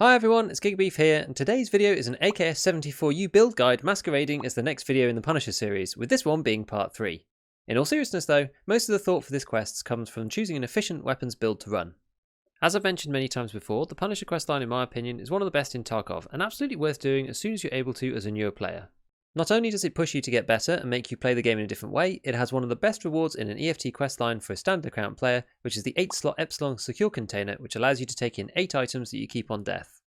Hi everyone, it's Gigbeef here, and today's video is an AKS 74U build guide masquerading as the next video in the Punisher series, with this one being part 3. In all seriousness though, most of the thought for this quest comes from choosing an efficient weapons build to run. As I've mentioned many times before, the Punisher questline in my opinion is one of the best in Tarkov, and absolutely worth doing as soon as you're able to as a newer player. Not only does it push you to get better and make you play the game in a different way, it has one of the best rewards in an EFT questline for a standard account player, which is the 8-slot Epsilon secure container, which allows you to take in 8 items that you keep on death.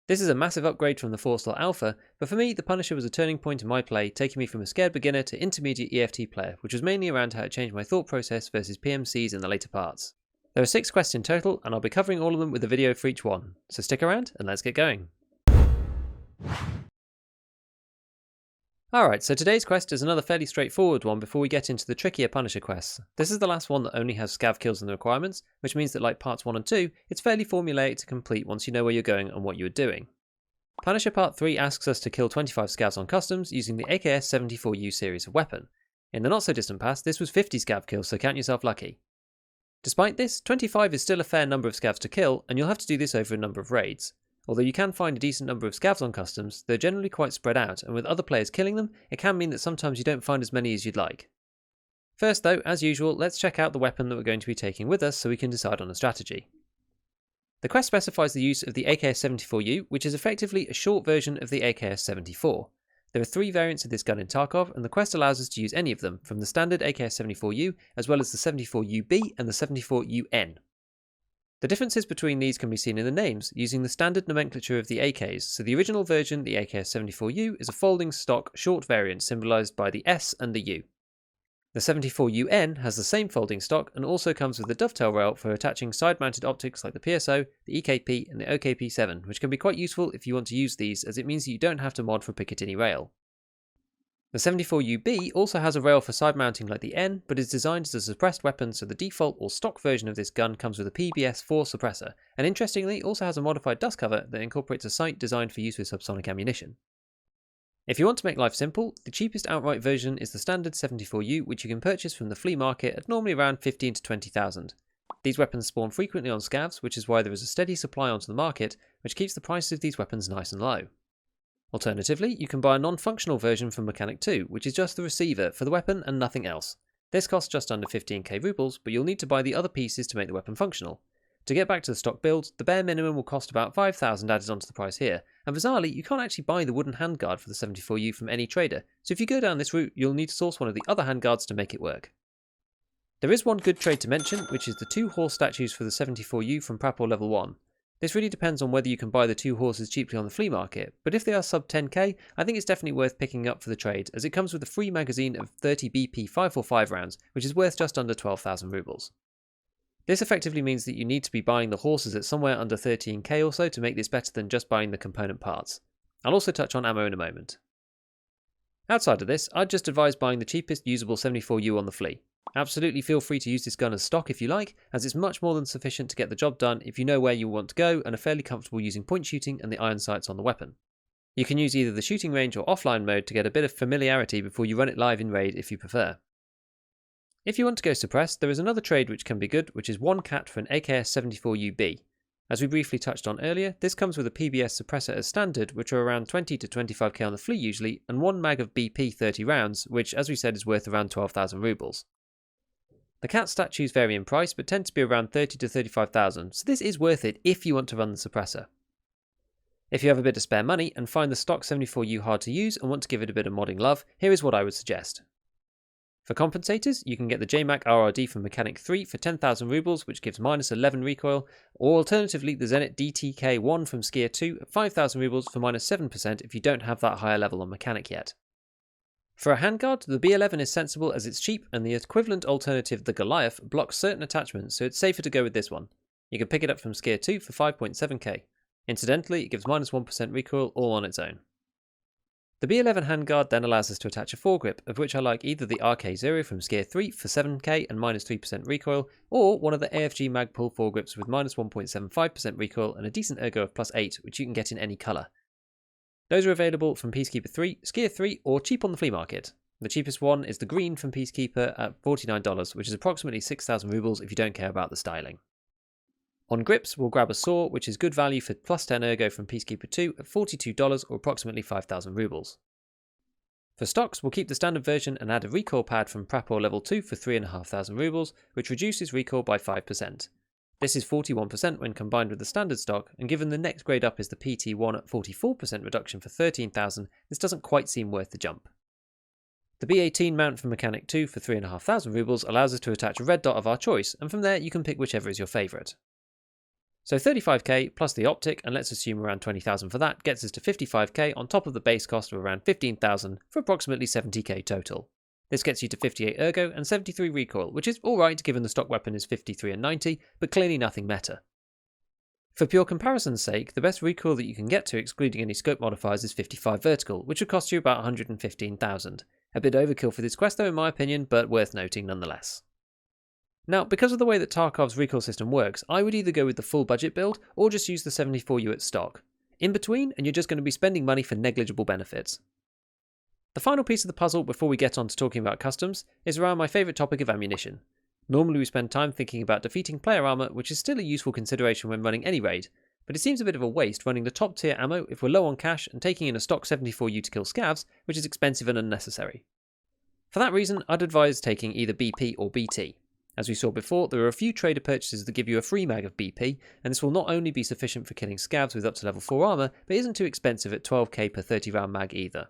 This is a massive upgrade from the 4-slot alpha, but for me the Punisher was a turning point in my play, taking me from a scared beginner to intermediate EFT player, which was mainly around how it changed my thought process versus PMCs in the later parts. There are 6 quests in total, and I'll be covering all of them with a video for each one, so stick around and let's get going. Alright, so today's quest is another fairly straightforward one before we get into the trickier Punisher quests. This is the last one that only has scav kills in the requirements, which means that like parts 1 and 2, it's fairly formulaic to complete once you know where you're going and what you are doing. Punisher part 3 asks us to kill 25 scavs on customs using the AKS 74U series of weapon. In the not so distant past, this was 50 scav kills, so count yourself lucky. Despite this, 25 is still a fair number of scavs to kill, and you'll have to do this over a number of raids. Although you can find a decent number of scavs on customs, they're generally quite spread out, and with other players killing them, it can mean that sometimes you don't find as many as you'd like. First though, as usual, let's check out the weapon that we're going to be taking with us so we can decide on a strategy. The quest specifies the use of the AKS 74U, which is effectively a short version of the AKS 74. There are 3 variants of this gun in Tarkov, and the quest allows us to use any of them, from the standard AKS 74U, as well as the 74UB and the 74UN. The differences between these can be seen in the names, using the standard nomenclature of the AKs, so the original version, the AKS 74U, is a folding stock short variant symbolised by the S and the U. The 74UN has the same folding stock and also comes with a dovetail rail for attaching side-mounted optics like the PSO, the EKP and the OKP7, which can be quite useful if you want to use these, as it means that you don't have to mod for Picatinny rail. The 74UB also has a rail for side mounting like the N, but is designed as a suppressed weapon, so the default or stock version of this gun comes with a PBS-4 suppressor, and interestingly also has a modified dust cover that incorporates a sight designed for use with subsonic ammunition. If you want to make life simple, the cheapest outright version is the standard 74U, which you can purchase from the flea market at normally around 15 to 20,000. These weapons spawn frequently on scavs, which is why there is a steady supply onto the market, which keeps the prices of these weapons nice and low. Alternatively, you can buy a non-functional version from Mechanic 2, which is just the receiver for the weapon and nothing else. This costs just under 15k rubles, but you'll need to buy the other pieces to make the weapon functional. To get back to the stock build, the bare minimum will cost about 5,000 added onto the price here, and bizarrely, you can't actually buy the wooden handguard for the 74U from any trader, so if you go down this route, you'll need to source one of the other handguards to make it work. There is one good trade to mention, which is the 2 horse statues for the 74U from Prapor level 1. This really depends on whether you can buy the 2 horses cheaply on the flea market, but if they are sub 10k, I think it's definitely worth picking up for the trade, as it comes with a free magazine of 30 BP 545 rounds, which is worth just under 12,000 rubles. This effectively means that you need to be buying the horses at somewhere under 13k or so to make this better than just buying the component parts. I'll also touch on ammo in a moment. Outside of this, I'd just advise buying the cheapest usable 74U on the flea. Absolutely feel free to use this gun as stock if you like, as it's much more than sufficient to get the job done if you know where you want to go and are fairly comfortable using point shooting and the iron sights on the weapon. You can use either the shooting range or offline mode to get a bit of familiarity before you run it live in raid if you prefer. If you want to go suppressed, there is another trade which can be good, which is 1 cat for an AKS 74UB. As we briefly touched on earlier, this comes with a PBS suppressor as standard, which are around 20 to 25k on the flea usually, and 1 mag of BP 30 rounds, which as we said is worth around 12,000 rubles. The cat statues vary in price, but tend to be around 30 to 35,000, so this is worth it if you want to run the suppressor. If you have a bit of spare money and find the stock 74U hard to use and want to give it a bit of modding love, here is what I would suggest. For compensators, you can get the JMAC RRD from Mechanic 3 for 10,000 rubles, which gives minus 11 recoil, or alternatively the Zenit DTK1 from Skier 2 at 5,000 rubles for minus 7% if you don't have that higher level on Mechanic yet. For a handguard, the B11 is sensible as it's cheap, and the equivalent alternative, the Goliath, blocks certain attachments, so it's safer to go with this one. You can pick it up from Skier 2 for 5.7k. Incidentally, it gives minus 1% recoil all on its own. The B11 handguard then allows us to attach a foregrip, of which I like either the RK0 from Skier 3 for 7k and minus 3% recoil, or one of the AFG Magpul foregrips with minus 1.75% recoil and a decent ergo of plus 8, which you can get in any colour. Those are available from Peacekeeper 3, Skier 3, or cheap on the flea market. The cheapest one is the green from Peacekeeper at $49, which is approximately 6,000 rubles if you don't care about the styling. On grips, we'll grab a saw, which is good value for plus 10 ergo from Peacekeeper 2 at $42 or approximately 5,000 rubles. For stocks, we'll keep the standard version and add a recoil pad from Prapor level 2 for 3,500 rubles, which reduces recoil by 5%. This is 41% when combined with the standard stock, and given the next grade up is the PT1 at 44% reduction for 13,000, this doesn't quite seem worth the jump. The B18 mount from Mechanic 2 for 3,500 rubles allows us to attach a red dot of our choice, and from there you can pick whichever is your favourite. So 35k plus the optic, and let's assume around 20,000 for that, gets us to 55k on top of the base cost of around 15,000 for approximately 70k total. This gets you to 58 ergo and 73 recoil, which is alright given the stock weapon is 53 and 90, but clearly nothing meta. For pure comparison's sake, the best recoil that you can get to excluding any scope modifiers is 55 vertical, which would cost you about 115,000. A bit overkill for this quest though in my opinion, but worth noting nonetheless. Now, because of the way that Tarkov's recoil system works, I would either go with the full budget build or just use the 74U at stock. In between, and you're just going to be spending money for negligible benefits. The final piece of the puzzle before we get on to talking about customs is around my favourite topic of ammunition. Normally we spend time thinking about defeating player armour, which is still a useful consideration when running any raid, but it seems a bit of a waste running the top tier ammo if we're low on cash and taking in a stock 74U to kill scavs, which is expensive and unnecessary. For that reason, I'd advise taking either BP or BT. As we saw before, there are a few trader purchases that give you a free mag of BP, and this will not only be sufficient for killing scavs with up to level 4 armour, but isn't too expensive at 12k per 30 round mag either.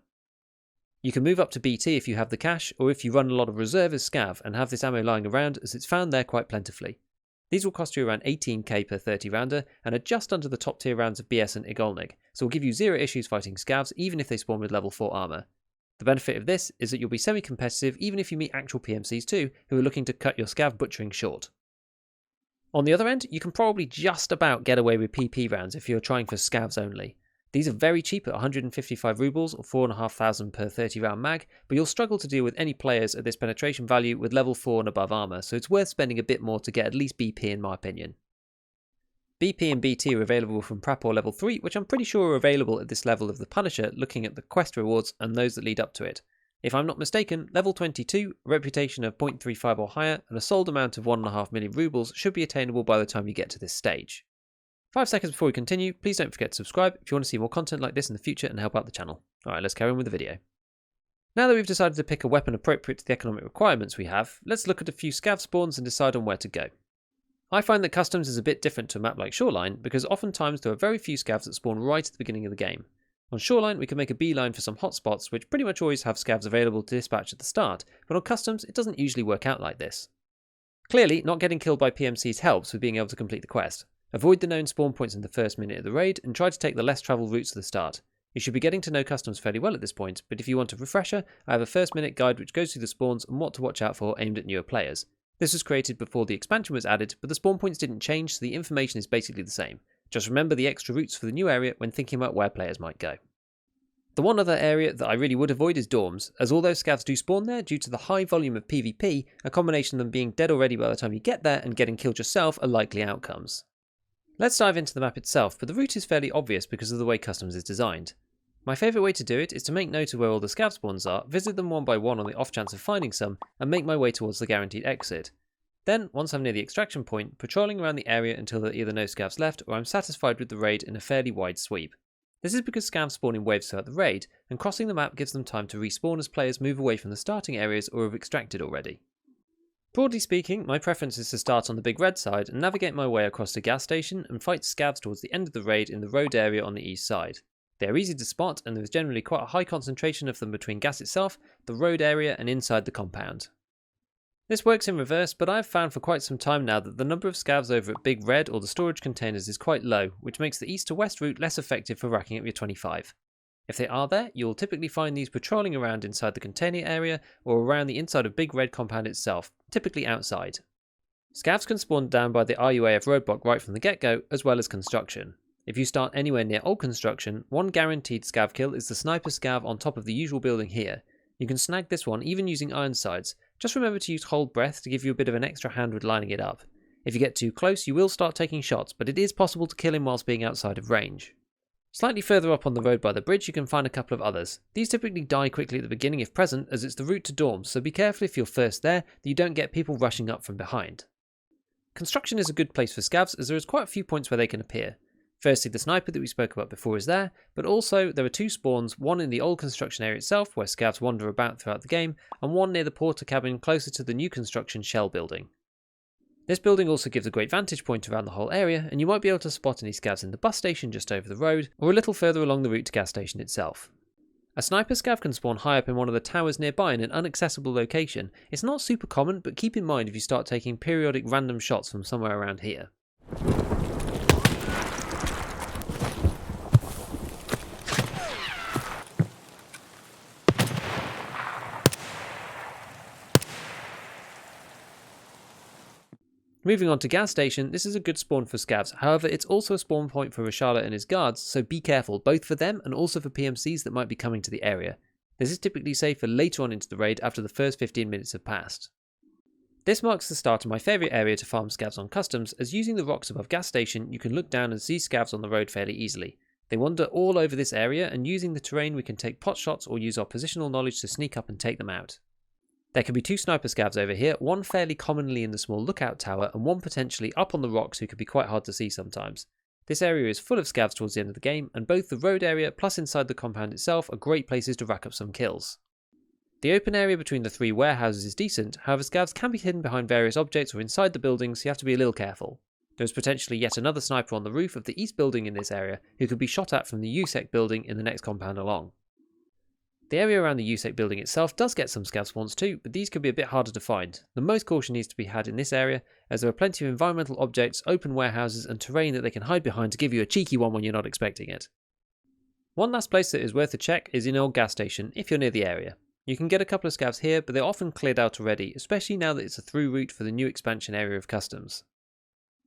You can move up to BT if you have the cash, or if you run a lot of reserve as scav and have this ammo lying around, as it's found there quite plentifully. These will cost you around 18k per 30 rounder, and are just under the top tier rounds of BS and Igolnik, so will give you zero issues fighting scavs even if they spawn with level 4 armour. The benefit of this is that you'll be semi-competitive even if you meet actual PMCs too, who are looking to cut your scav butchering short. On the other end, you can probably just about get away with PP rounds if you're trying for scavs only. These are very cheap at 155 rubles or 4,500 per 30 round mag, but you'll struggle to deal with any players at this penetration value with level 4 and above armour, so it's worth spending a bit more to get at least BP in my opinion. BP and BT are available from Prapor level 3, which I'm pretty sure are available at this level of the Punisher looking at the quest rewards and those that lead up to it. If I'm not mistaken, level 22, reputation of 0.35 or higher, and a sold amount of 1.5 million rubles should be attainable by the time you get to this stage. 5 seconds before we continue, please don't forget to subscribe if you want to see more content like this in the future and help out the channel. Alright, let's carry on with the video. Now that we've decided to pick a weapon appropriate to the economic requirements we have, let's look at a few scav spawns and decide on where to go. I find that customs is a bit different to a map like Shoreline because oftentimes there are very few scavs that spawn right at the beginning of the game. On Shoreline we can make a beeline for some hotspots which pretty much always have scavs available to dispatch at the start, but on customs it doesn't usually work out like this. Clearly, not getting killed by PMCs helps with being able to complete the quest. Avoid the known spawn points in the first minute of the raid and try to take the less travelled routes to the start. You should be getting to know customs fairly well at this point, but if you want a refresher, I have a first minute guide which goes through the spawns and what to watch out for aimed at newer players. This was created before the expansion was added, but the spawn points didn't change, so the information is basically the same. Just remember the extra routes for the new area when thinking about where players might go. The one other area that I really would avoid is dorms, as although scavs do spawn there due to the high volume of PvP, a combination of them being dead already by the time you get there and getting killed yourself are likely outcomes. Let's dive into the map itself, but the route is fairly obvious because of the way customs is designed. My favourite way to do it is to make note of where all the scav spawns are, visit them one by one on the off chance of finding some, and make my way towards the guaranteed exit. Then, once I'm near the extraction point, patrolling around the area until there are either no scavs left or I'm satisfied with the raid in a fairly wide sweep. This is because scavs spawn in waves throughout the raid, and crossing the map gives them time to respawn as players move away from the starting areas or have extracted already. Broadly speaking, my preference is to start on the big red side and navigate my way across the gas station and fight scavs towards the end of the raid in the road area on the east side. They are easy to spot and there is generally quite a high concentration of them between gas itself, the road area and inside the compound. This works in reverse, but I have found for quite some time now that the number of scavs over at Big Red or the storage containers is quite low, which makes the east to west route less effective for racking up your 25. If they are there, you will typically find these patrolling around inside the container area or around the inside of Big Red compound itself, typically outside. Scavs can spawn down by the RUAF roadblock right from the get-go, as well as construction. If you start anywhere near old construction, one guaranteed scav kill is the sniper scav on top of the usual building here. You can snag this one even using iron sights. Just remember to use hold breath to give you a bit of an extra hand with lining it up. If you get too close you will start taking shots, but it is possible to kill him whilst being outside of range. Slightly further up on the road by the bridge you can find a couple of others. These typically die quickly at the beginning if present, as it's the route to dorms, so be careful if you're first there that you don't get people rushing up from behind. Construction is a good place for scavs as there is quite a few points where they can appear. Firstly, the sniper that we spoke about before is there, but also there are 2 spawns, one in the old construction area itself where scavs wander about throughout the game, and one near the porter cabin closer to the new construction shell building. This building also gives a great vantage point around the whole area, and you might be able to spot any scavs in the bus station just over the road, or a little further along the route to gas station itself. A sniper scav can spawn high up in one of the towers nearby in an inaccessible location. It's not super common, but keep in mind if you start taking periodic random shots from somewhere around here. Moving on to gas station, this is a good spawn for scavs, however it's also a spawn point for Rashala and his guards, so be careful, both for them and also for PMCs that might be coming to the area. This is typically safe for later on into the raid after the first 15 minutes have passed. This marks the start of my favourite area to farm scavs on customs, as using the rocks above gas station you can look down and see scavs on the road fairly easily. They wander all over this area, and using the terrain we can take pot shots or use our positional knowledge to sneak up and take them out. There can be 2 sniper scavs over here, one fairly commonly in the small lookout tower and one potentially up on the rocks who could be quite hard to see sometimes. This area is full of scavs towards the end of the game, and both the road area plus inside the compound itself are great places to rack up some kills. The open area between the 3 warehouses is decent, however scavs can be hidden behind various objects or inside the buildings, so you have to be a little careful. There is potentially yet another sniper on the roof of the east building in this area who could be shot at from the USEC building in the next compound along. The area around the USEC building itself does get some scav spawns too, but these could be a bit harder to find. The most caution needs to be had in this area, as there are plenty of environmental objects, open warehouses and terrain that they can hide behind to give you a cheeky one when you're not expecting it. One last place that is worth a check is in old gas station, if you're near the area. You can get a couple of scavs here, but they're often cleared out already, especially now that it's a through route for the new expansion area of customs.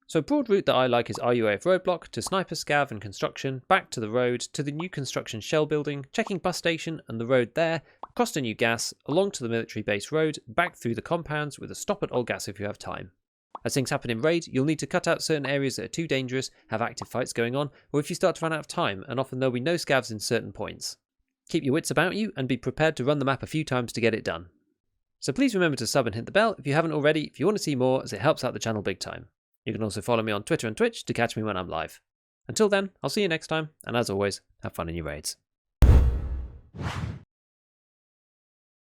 So a broad route that I like is RUAF roadblock to sniper scav and construction, back to the road, to the new construction shell building, checking bus station and the road there, across to new gas, along to the military base road, back through the compounds with a stop at old gas if you have time. As things happen in raid, you'll need to cut out certain areas that are too dangerous, have active fights going on, or if you start to run out of time, and often there'll be no scavs in certain points. Keep your wits about you and be prepared to run the map a few times to get it done. So please remember to sub and hit the bell if you haven't already if you want to see more, as it helps out the channel big time. You can also follow me on Twitter and Twitch to catch me when I'm live. Until then, I'll see you next time, and as always, have fun in your raids.